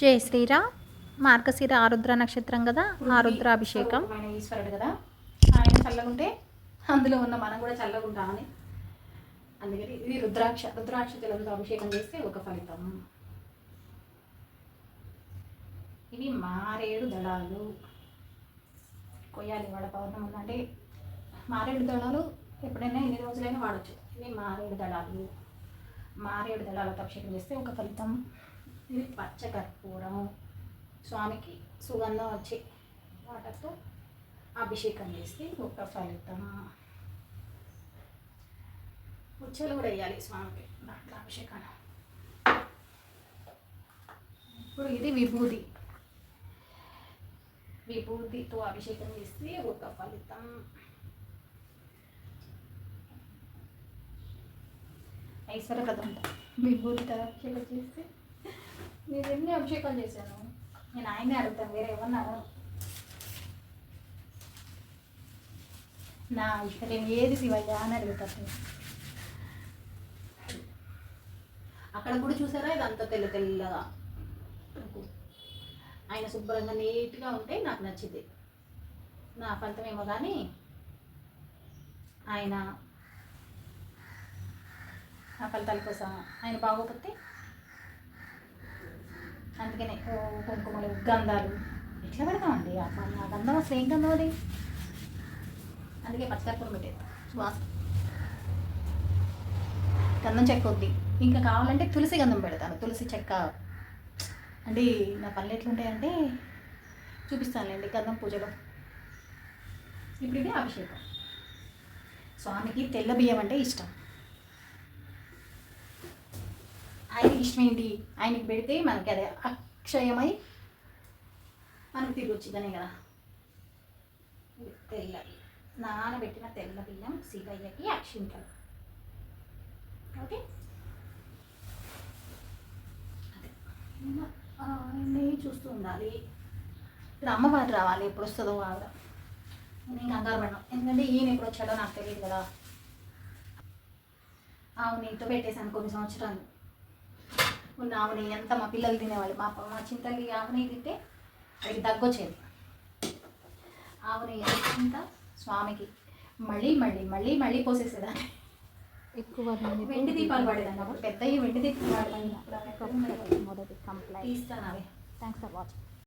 జై శ్రీరామ్. మార్గశిర ఆరుద్ర నక్షత్రం కదా, ఆరుద్రాభిషేకం. ఆయన ఈశ్వరుడు కదా, ఆయన చల్లగుంటే అందులో ఉన్న మనం కూడా చల్లగా ఉంటామని, అందుకని ఇది రుద్రాక్ష జలంతో అభిషేకం చేస్తే ఒక ఫలితం. ఇవి మారేడు దళాలు కొయ్యాలి. వాడ పౌర్ణం ఉందంటే మారేడు దళాలు ఎప్పుడైనా ఎన్ని రోజులైనా వాడచ్చు. ఇవి మారేడు దళాలతో అభిషేకం చేస్తే ఒక ఫలితం. ఇది పచ్చకర్పూరం, స్వామికి సుగంధం వచ్చి వాటర్తో అభిషేకం చేస్తే ఒక ఫలితం. ఉచ్చలు కూడా వేయాలి స్వామికి దాంట్లో అభిషేకం. ఇప్పుడు ఇది విభూతితో అభిషేకం చేస్తే ఒక ఫలితం. ఐశ్వర్యప్రదం విభూతితో అభిషేకం చేస్తే, నేను ఎన్ని అభిషేకాలు చేశాను, నేను ఆయనే అడుగుతాను, వేరే ఎవరిని అడగను. నా ఇష్టం ఏది శివయ్య అని అడుగుతాను. అక్కడ కూడా చూసారా, ఇదంతా తెల్లగా ఆయన శుభ్రంగా నీట్గా ఉంటే నాకు నచ్చింది. నా ఫలితం ఏమో కానీ ఆయన ఆ ఫలితాల కోసం ఆయన బాగోకపోతే, అందుకనే కుంకుమలు గంధాలు ఎట్లా పెడతామండి. ఆ గంధం అసలు ఏం గంధం అది, అందుకే పచ్చకర్పూరం పెట్టేది వాసన. గంధం చెక్క వద్ది, ఇంకా కావాలంటే తులసి గంధం పెడతాను. తులసి చెక్క అంటే నా పళ్ళు ఎట్లుంటాయంటే చూపిస్తానులేండి గంధం పూజలో. ఇప్పుడు ఇది అభిషేకం. స్వామికి తెల్ల బియ్యం అంటే ఇష్టం. ఆయనకి ఇష్టమేంటి, ఆయనకి పెడితే మనకి అదే అక్షయమై మనకు తిరిగి వచ్చిందనే కదా. నానబెట్టిన తెల్ల బియ్యం శివయ్యకి అక్షింతలు. ఓకే, అదే ఆయన్ని చూస్తూ ఉండాలి. ఇప్పుడు అమ్మవారు రావాలి, ఎప్పుడు వస్తుందో ఆవిడ. నేను కంగారు పడినా, ఎందుకంటే ఈయన ఎప్పుడు వచ్చాడో నాకు తెలియదు కదా. ఆవుని ఇంట్లో పెట్టేశాను కొన్ని సంవత్సరాలు. ఉన్న ఆవుని ఎంత మా పిల్లలు తినేవాళ్ళు. మా చింతల్లి ఆవుని తింటే అది దగ్గొచ్చేది. ఆవుని ఎంత స్వామికి మళ్ళీ మళ్ళీ మళ్ళీ మళ్ళీ పోసేసేదాన్ని. ఎక్కువ వెండి దీపాలు పడేదాన్ని. అప్పుడు పెద్దవి వెండి దీపాలు పడేదాన్ని. మొదటి కంప్లైంట్. తీస్తాను అవి. Thanks for watching.